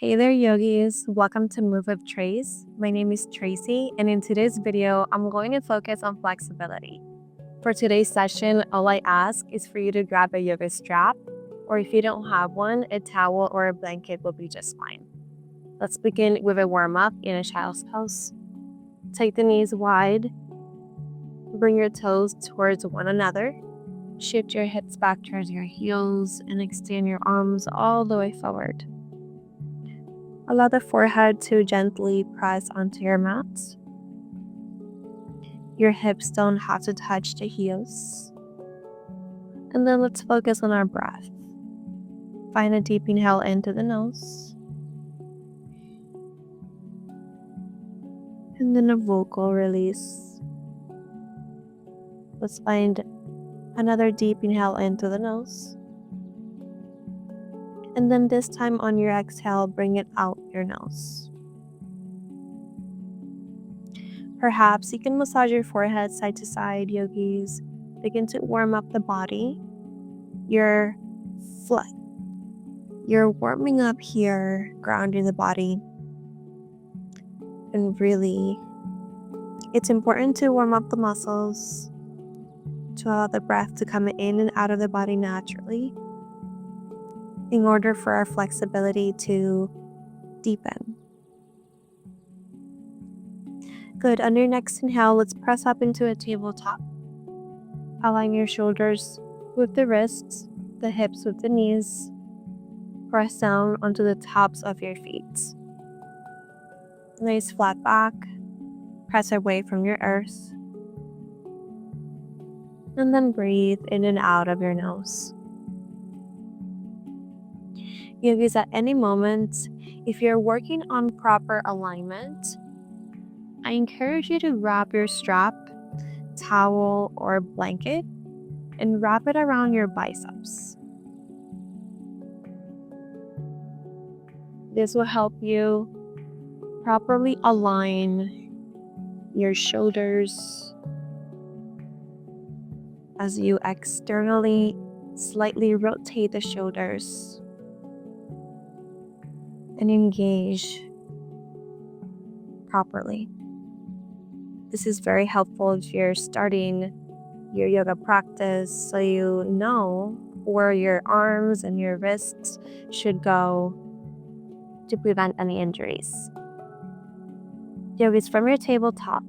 Hey there, yogis. Welcome to Move with Trace. My name is Tracy, and in today's video, I'm going to focus on flexibility. For today's session, all I ask is for you to grab a yoga strap, or if you don't have one, a towel or a blanket will be just fine. Let's begin with a warm-up in a child's pose. Take the knees wide, bring your toes towards one another, shift your hips back towards your heels, and extend your arms all the way forward. Allow the forehead to gently press onto your mat. Your hips don't have to touch the heels. And then let's focus on our breath. Find a deep inhale into the nose. And then a vocal release. Let's find another deep inhale into the nose. And then this time on your exhale, bring it out your nose. Perhaps you can massage your forehead side to side, yogis. Begin to warm up the body. You're warming up here, grounding the body. And really, it's important to warm up the muscles, to allow the breath to come in and out of the body naturally, in order for our flexibility to deepen. Good. On your next inhale, let's press up into a tabletop. Align your shoulders with the wrists, the hips with the knees. Press down onto the tops of your feet. Nice flat back. Press away from your earth. And then breathe in and out of your nose. Yogis, at any moment, if you're working on proper alignment, I encourage you to wrap your strap, towel, or blanket and wrap it around your biceps. This will help you properly align your shoulders as you externally slightly rotate the shoulders and engage properly. This is very helpful if you're starting your yoga practice, so you know where your arms and your wrists should go to prevent any injuries. Yogis, from your tabletop,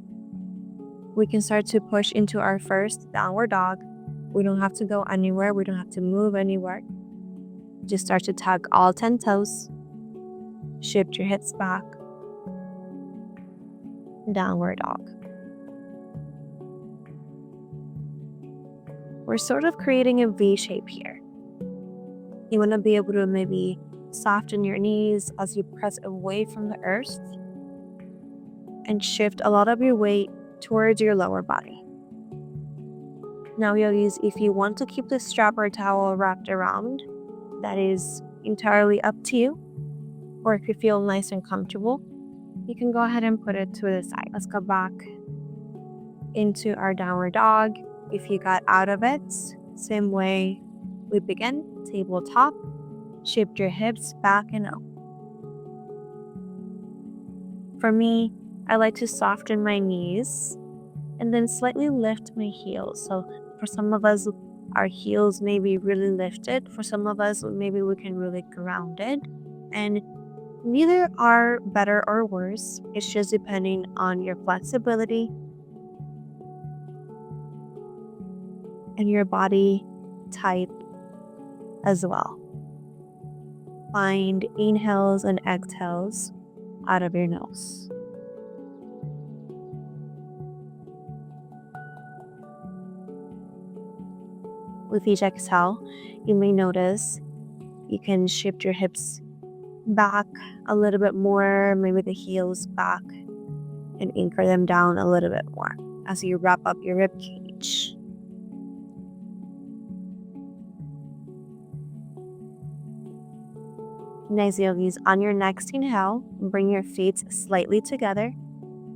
we can start to push into our first downward dog. We don't have to go anywhere. We don't have to move anywhere. Just start to tug all 10 toes. Shift your hips back. Downward dog. We're sort of creating a V shape here. You want to be able to maybe soften your knees as you press away from the earth and shift a lot of your weight towards your lower body. Now, yogis, if you want to keep the strap or towel wrapped around, that is entirely up to you. Or if you feel nice and comfortable, you can go ahead and put it to the side. Let's go back into our downward dog. If you got out of it, same way we begin, tabletop, shift your hips back and up. For me, I like to soften my knees and then slightly lift my heels. So for some of us, our heels may be really lifted. For some of us, maybe we can really ground it. And neither are better or worse. It's just depending on your flexibility and your body type as well. Find inhales and exhales out of your nose. With each exhale, you may notice you can shift your hips back a little bit more, maybe the heels back, and anchor them down a little bit more as you wrap up your rib cage. Nice, yogis. On your next inhale, bring your feet slightly together.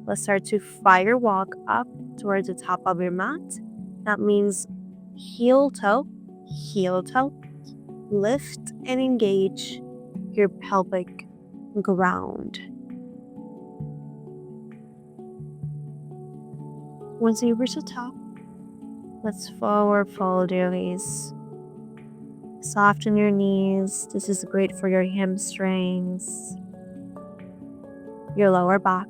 Let's start to fire walk up towards the top of your mat. That means heel toe, lift and engage your pelvic ground. Once you reach the top, let's forward fold, Yogis. Soften your knees. This is great for your hamstrings, your lower back.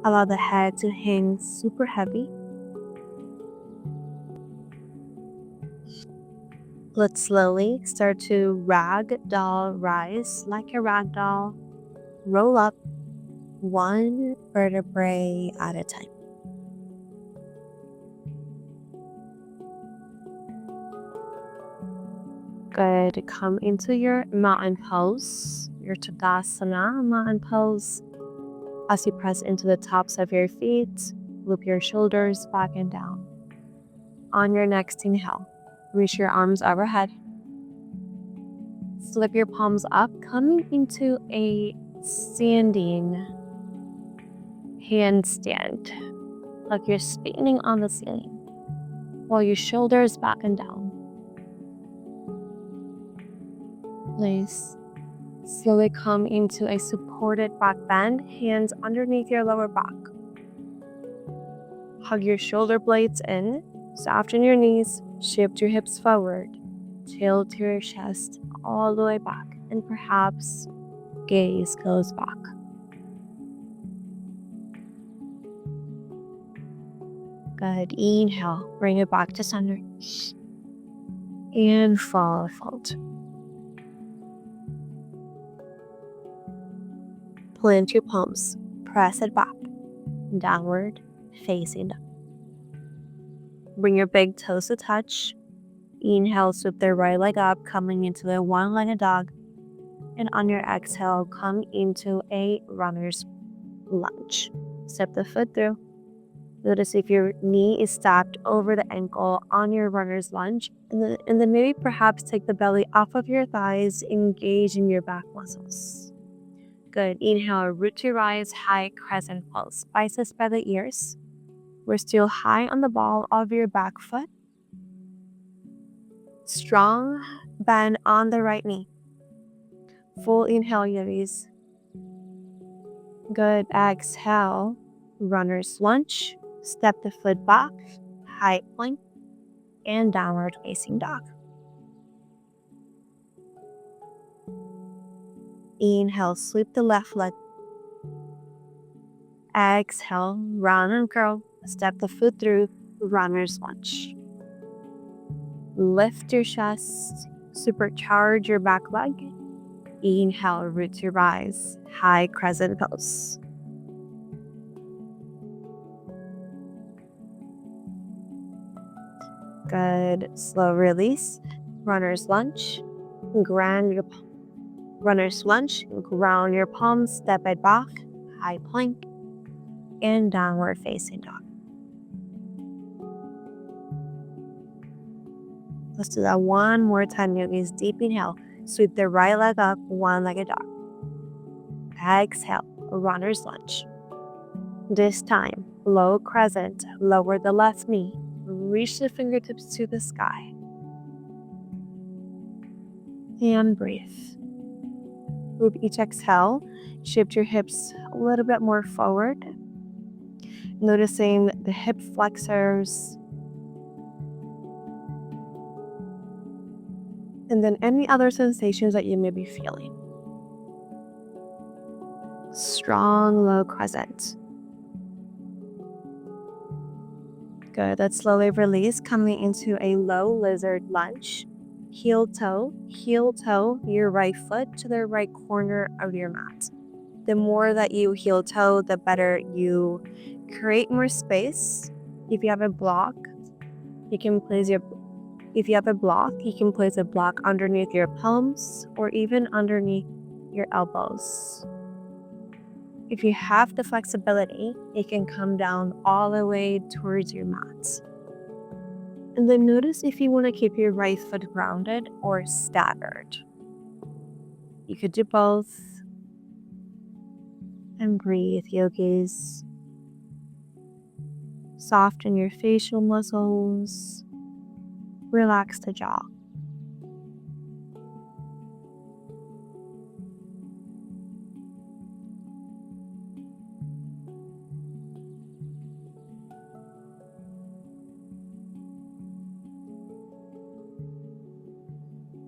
Allow the head to hang super heavy. Let's slowly start to ragdoll rise like a ragdoll. Roll up one vertebrae at a time. Good. Come into your mountain pose, your Tadasana mountain pose. As you press into the tops of your feet, loop your shoulders back and down. On your next inhale, reach your arms overhead. Slip your palms up, coming into a standing handstand, like you're spinning on the ceiling, while your shoulders back and down. Please slowly come into a supported back bend, hands underneath your lower back. Hug your shoulder blades in, soften your knees, shift your hips forward, tilt your chest all the way back, and perhaps gaze goes back. Good. Inhale, bring it back to center. And forward fold. Plant your palms, press it back, downward facing up. Bring your big toes to touch. Inhale, sweep the right leg up, coming into the one-legged dog. And on your exhale, come into a runner's lunge. Step the foot through. Notice if your knee is stacked over the ankle on your runner's lunge. And then maybe perhaps take the belly off of your thighs, engaging your back muscles. Good. Inhale, root to rise, high crescent pose. Biceps by the ears. We're still high on the ball of your back foot. Strong bend on the right knee. Full inhale, Yogis. Good. Exhale, runner's lunge. Step the foot back, high plank, and downward facing dog. Inhale, sweep the left leg. Exhale, round and curl. Step the foot through, runner's lunge. Lift your chest, supercharge your back leg. Inhale, root to rise, high crescent pose. Good. Slow release. Runner's lunge. Ground your runner's lunge. Ground your palms. Step it back. High plank. And downward facing dog. Let's do that one more time, Yogis. Deep inhale. Sweep the right leg up. One-legged dog. Exhale. Runner's lunge. This time, low crescent. Lower the left knee. Reach the fingertips to the sky. And breathe. With each exhale, shift your hips a little bit more forward. Noticing the hip flexors. And then any other sensations that you may be feeling. Strong low crescent. Good. Let's slowly release, coming into a low lizard lunge. Heel toe, your right foot to the right corner of your mat. The more that you heel toe, the better you create more space. If you have a block, you can place a block underneath your palms or even underneath your elbows. If you have the flexibility, it can come down all the way towards your mat. And then notice if you want to keep your right foot grounded or staggered. You could do both. And breathe, Yogis. Soften your facial muscles. Relax the jaw.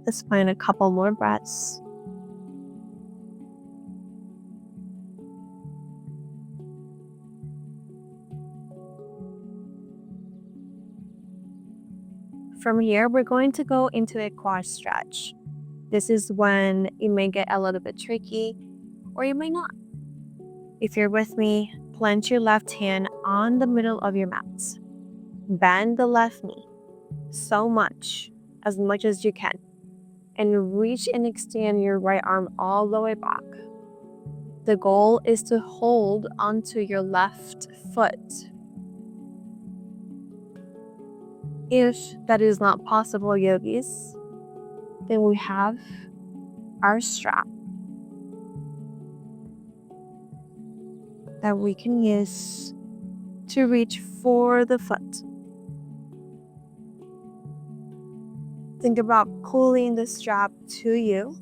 Let's find a couple more breaths. From here, we're going to go into a quad stretch. This is when it may get a little bit tricky, or you may not. If you're with me, plant your left hand on the middle of your mat. Bend the left knee so much, as much as you can, and reach and extend your right arm all the way back. The goal is to hold onto your left foot. If that is not possible, yogis, then we have our strap that we can use to reach for the foot. Think about pulling the strap to you,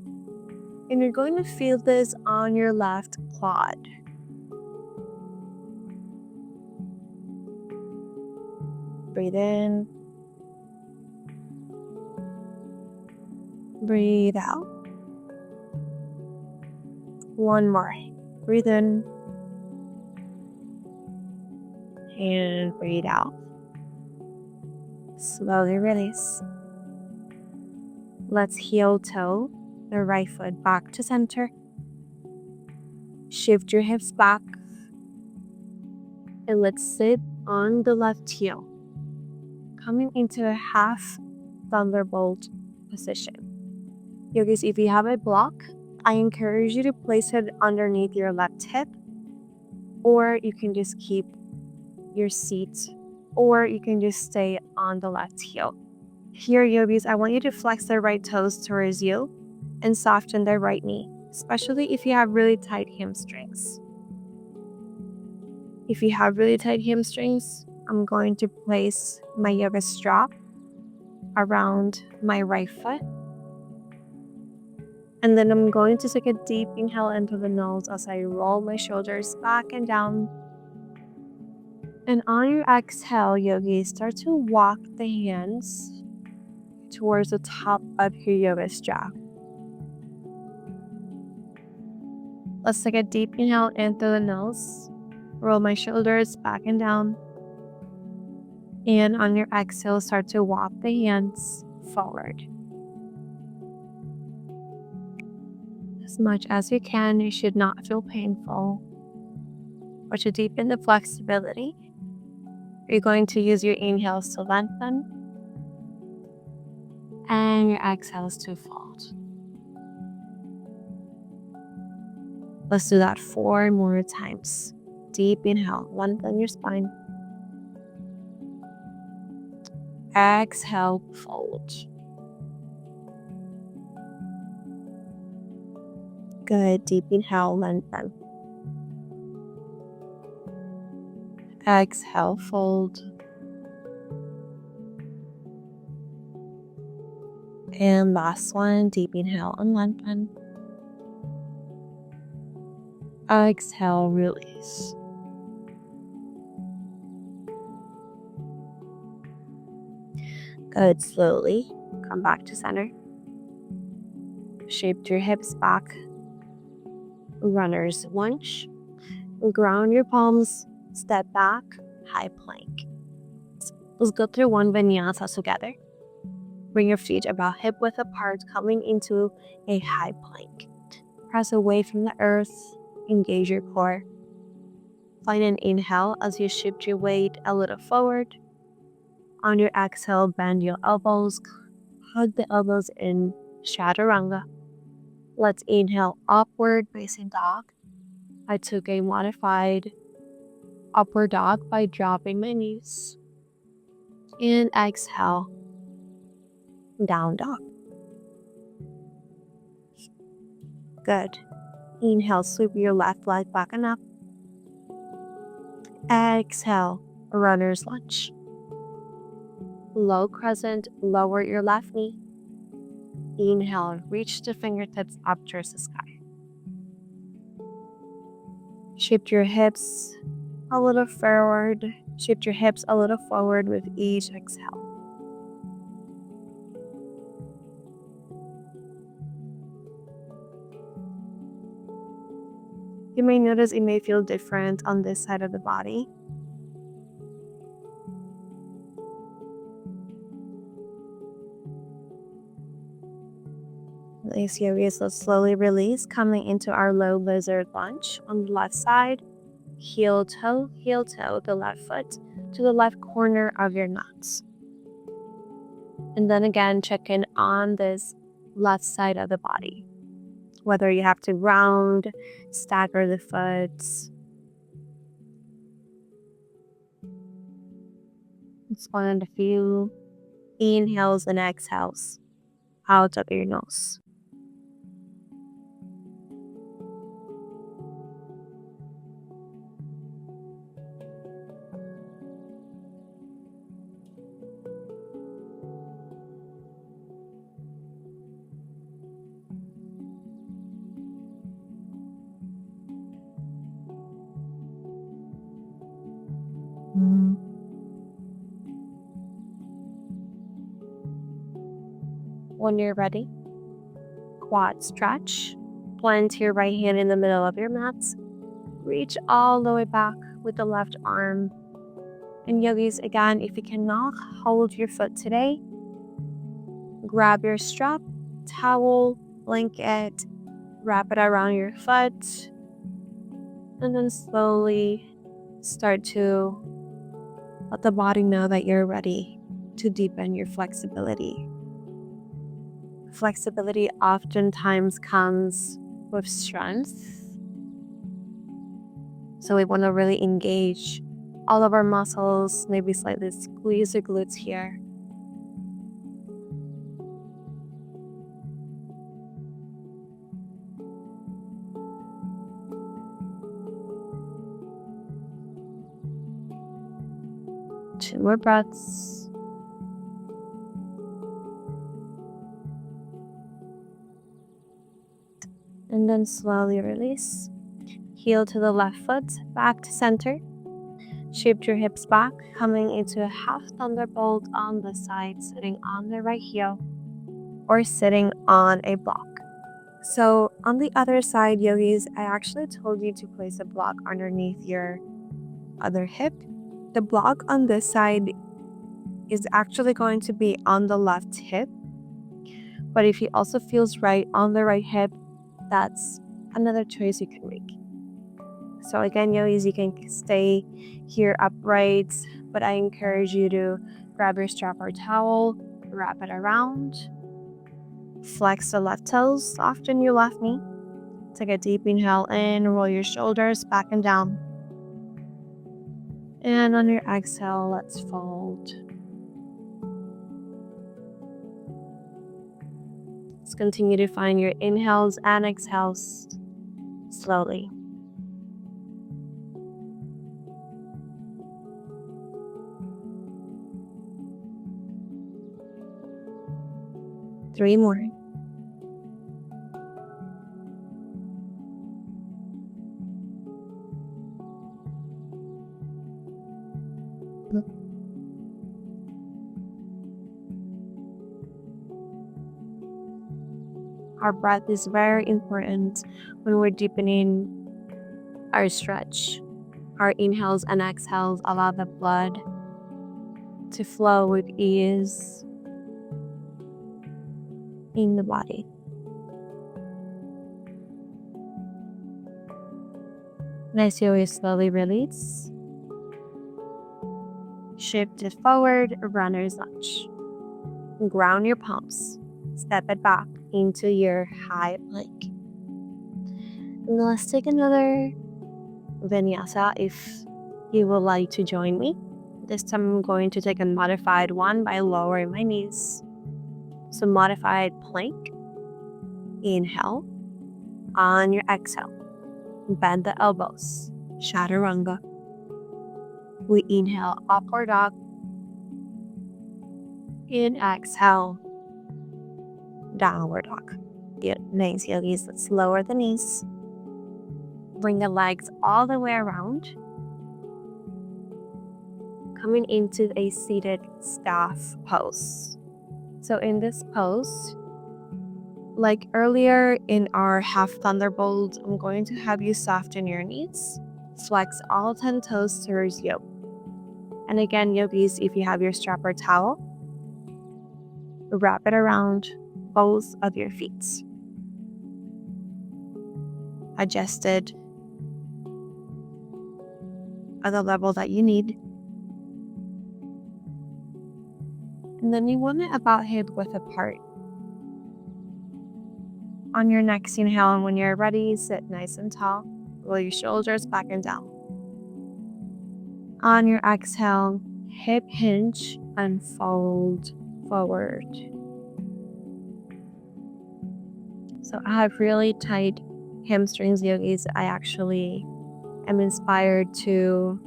and you're going to feel this on your left quad. Breathe in. Breathe out. One more. Breathe in. And breathe out. Slowly release. Let's heel toe the right foot back to center. Shift your hips back. And let's sit on the left heel, coming into a half thunderbolt position. Yogis, if you have a block, I encourage you to place it underneath your left hip, or you can just keep your seat, or you can just stay on the left heel. Here, yogis, I want you to flex the right toes towards you and soften the right knee, especially if you have really tight hamstrings. If you have really tight hamstrings, I'm going to place my yoga strap around my right foot. And then I'm going to take a deep inhale into the nose as I roll my shoulders back and down. And on your exhale, yogis, start to walk the hands towards the top of your yoga strap. Let's take a deep inhale in through the nose. Roll my shoulders back and down. And on your exhale, start to walk the hands forward. As much as you can, it should not feel painful. But to deepen the flexibility, you're going to use your inhales to lengthen and your exhales to fold. Let's do that 4 more times. Deep inhale, lengthen your spine. Exhale, fold. Good, deep inhale, lengthen. Exhale, fold. And last one, deep inhale and lengthen. Exhale, release. Good, slowly come back to center. Shape your hips back. Runner's lunge. Ground your palms, step back, high plank. Let's go through one vinyasa together. Bring your feet about hip width apart, coming into a high plank. Press away from the earth, engage your core. Find an inhale as you shift your weight a little forward. On your exhale, bend your elbows, hug the elbows in chaturanga. Let's inhale, upward facing dog. I took a modified upward dog by dropping my knees. And exhale, down dog. Good. Inhale, sweep your left leg back and up. Exhale, runner's lunge. Low crescent, lower your left knee. Inhale, reach the fingertips up towards the sky. Shift your hips a little forward. Shift your hips a little forward with each exhale. You may notice it may feel different on this side of the body. Release, Yogis. Let's slowly release, coming into our low lizard lunge on the left side. Heel toe, the left foot to the left corner of your nuts. And then again, check in on this left side of the body. Whether you have to round, stagger the foot. Just one a few inhales and exhales out of your nose. When you're ready, quad stretch. Plant your right hand in the middle of your mat. Reach all the way back with the left arm. And Yogis, again, if you cannot hold your foot today, grab your strap, towel, blanket, wrap it around your foot, and then slowly start to let the body know that you're ready to deepen your flexibility. Flexibility oftentimes comes with strength. So we want to really engage all of our muscles, maybe slightly squeeze your glutes here. Two more breaths. And then slowly release. Heel to the left foot, back to center. Shift your hips back, coming into a half thunderbolt on the side, sitting on the right heel or sitting on a block. So on the other side, Yogis, I actually told you to place a block underneath your other hip. The block on this side is actually going to be on the left hip. But if it also feels right on the right hip, that's another choice you can make. So again, Yogis, you can stay here upright, but I encourage you to grab your strap or towel, wrap it around, flex the left toes, soften your left knee. Take a deep inhale in, roll your shoulders back and down. And on your exhale, let's fold. Let's continue to find your inhales and exhales slowly. Three more. Our breath is very important when we're deepening our stretch. Our inhales and exhales allow the blood to flow with ease in the body. Nice, you always slowly release. Shift it forward, runner's lunge. Ground your palms. Step it back into your high plank. And let's take another vinyasa if you would like to join me. This time I'm going to take a modified one by lowering my knees. So modified plank. Inhale. On your exhale, bend the elbows. Chaturanga. We inhale, upward dog. In exhale, downward dog. Nice, Yogis. Let's lower the knees. Bring the legs all the way around. Coming into a seated staff pose. So in this pose, Like earlier in our half thunderbolt, I'm going to have you soften your knees, flex all 10 toes towards you. And again, yogis, if you have your strap or towel, wrap it around both of your feet. Adjust it at the level that you need. And then you want it about hip width apart. On your next inhale, and when you're ready, sit nice and tall. Roll your shoulders back and down. On your exhale, hip hinge and fold forward. So I have really tight hamstrings, yogis. I actually am inspired to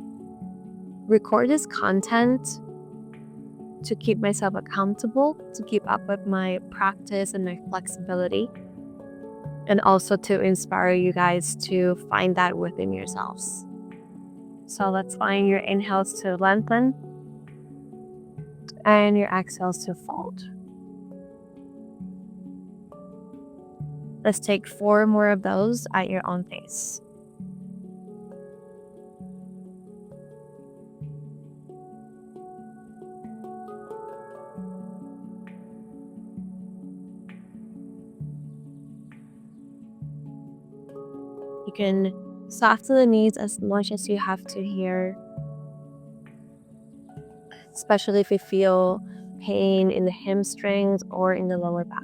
record this content to keep myself accountable, to keep up with my practice and my flexibility, and also to inspire you guys to find that within yourselves. So let's find your inhales to lengthen and your exhales to fold. Let's take 4 more of those at your own pace. You can soften the knees as much as you have to here, especially if you feel pain in the hamstrings or in the lower back.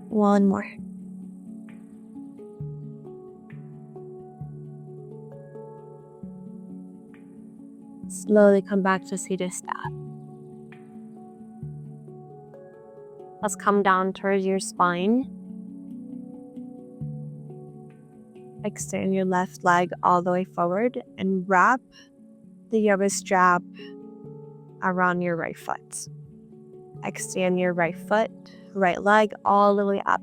One more. Slowly come back to seated staff. Let's come down towards your spine. Extend your left leg all the way forward and wrap the yoga strap around your right foot. Extend your right foot, right leg all the way up.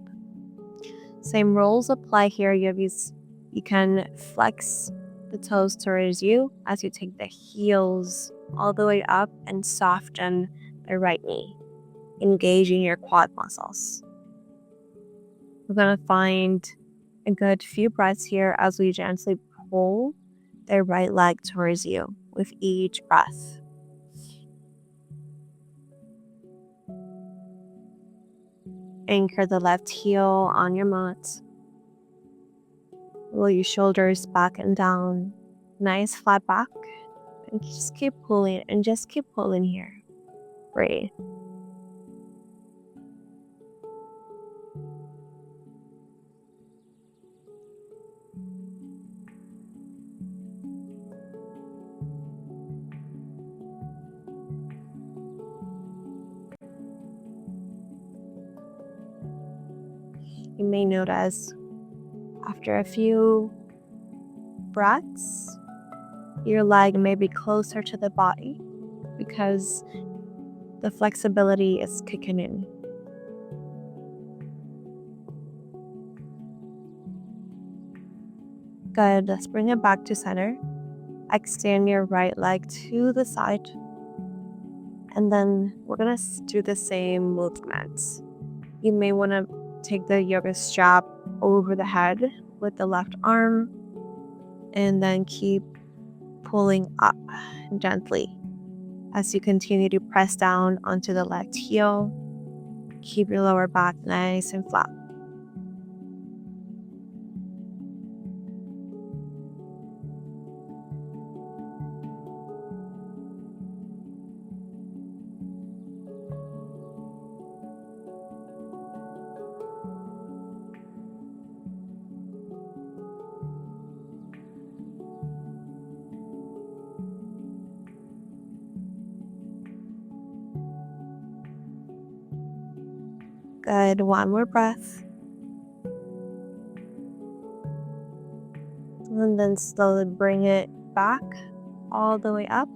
Same rules apply here, yogis. You can flex the toes towards you as you take the heels all the way up and soften the right knee, engaging your quad muscles. We're going to find a good few breaths here as we gently pull the right leg towards you with each breath. Anchor the left heel on your mat. Roll your shoulders back and down. Nice flat back. And just keep pulling and just keep pulling here. Breathe. You may notice after a few breaths, your leg may be closer to the body because the flexibility is kicking in. Good. Let's bring it back to center. Extend your right leg to the side. And then we're going to do the same movements. You may want to take the yoga strap over the head with the left arm and then keep pulling up gently as you continue to press down onto the left heel. Keep your lower back nice and flat. Good. One more breath. And then slowly bring it back all the way up.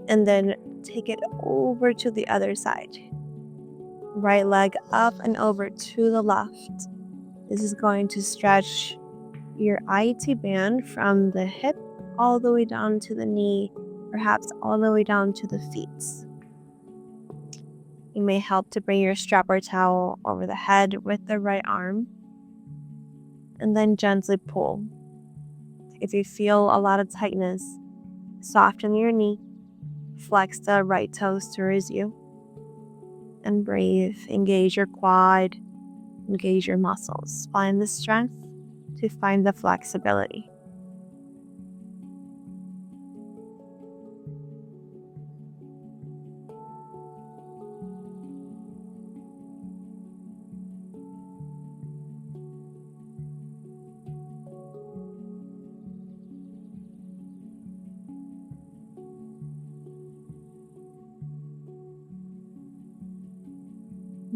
And then take it over to the other side. Right leg up and over to the left. This is going to stretch your IT band from the hip all the way down to the knee, perhaps all the way down to the feet. You may help to bring your strap or towel over the head with the right arm and then gently pull. If you feel a lot of tightness, soften your knee, flex the right toes towards you, and breathe. Engage your quad, engage your muscles. Find the strength to find the flexibility.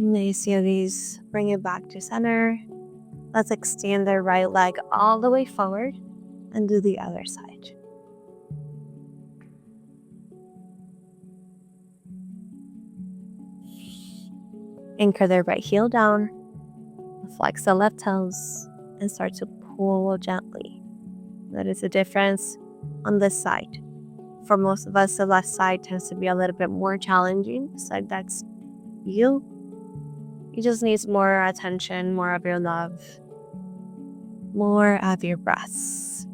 Nice, Yogis. Bring it back to center. Let's extend the right leg all the way forward and do the other side. Anchor the right heel down, flex the left toes, and start to pull gently. Notice the difference on this side. For most of us, the left side tends to be a little bit more challenging. So that's you. You just need more attention, more of your love, more of your breaths.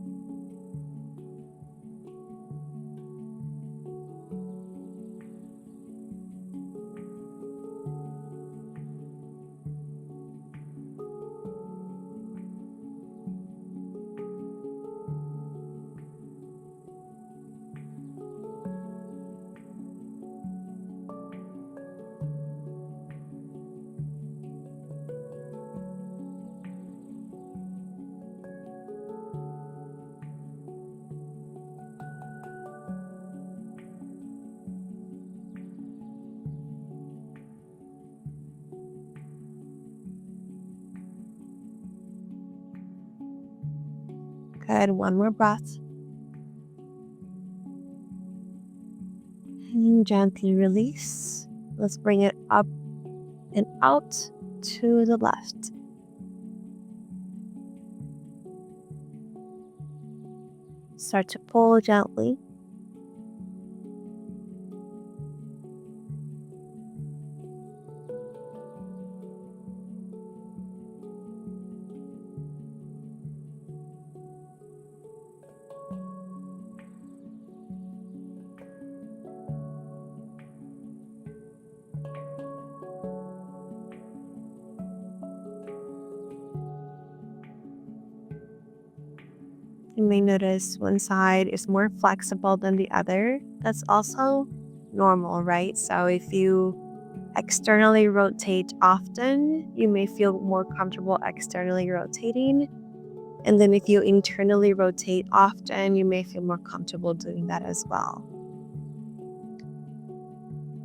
Good. One more breath. And gently release. Let's bring it up and out to the left. Start to pull gently. You may notice one side is more flexible than the other. That's also normal, right? So if you externally rotate often, you may feel more comfortable externally rotating. And then if you internally rotate often, you may feel more comfortable doing that as well.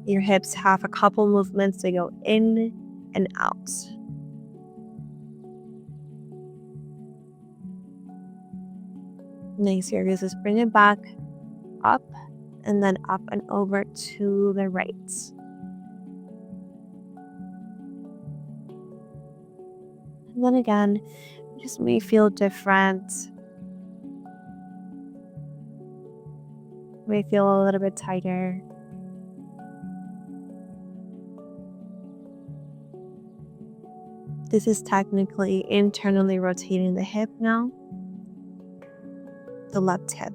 Your hips have a couple movements. They go in and out. Nice, Yogis. Just bring it back up and then up and over to the right. And then again, you just may feel different. May feel a little bit tighter. This is technically internally rotating the hip now, the left hip.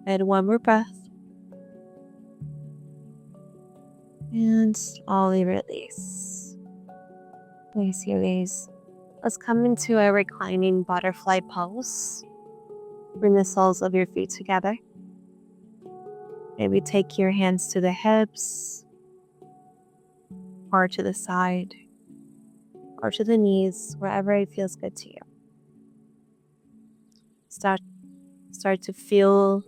And one more breath. And slowly release. Nice, Yogis. Let's come into a reclining butterfly pose. Bring the soles of your feet together. Maybe take your hands to the hips, or to the side, or to the knees, wherever it feels good to you. Start to feel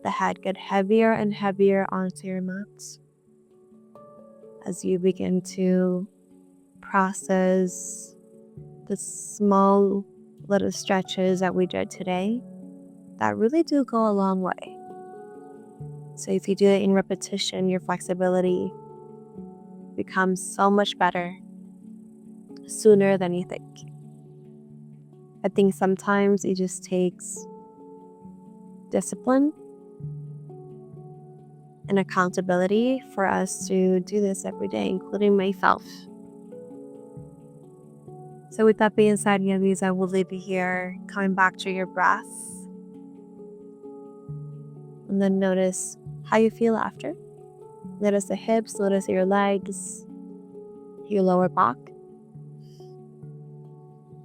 the head get heavier and heavier onto your mat as you begin to process the small little stretches that we did today that really do go a long way. So if you do it in repetition, your flexibility becomes so much better sooner than you think. I think sometimes it just takes discipline and accountability for us to do this every day, including myself. So with that being said, Yogis, I will leave you here, coming back to your breath. And then notice how you feel after. Notice the hips, notice your legs, your lower back.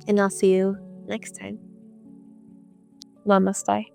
And I'll see you next time. Namaste.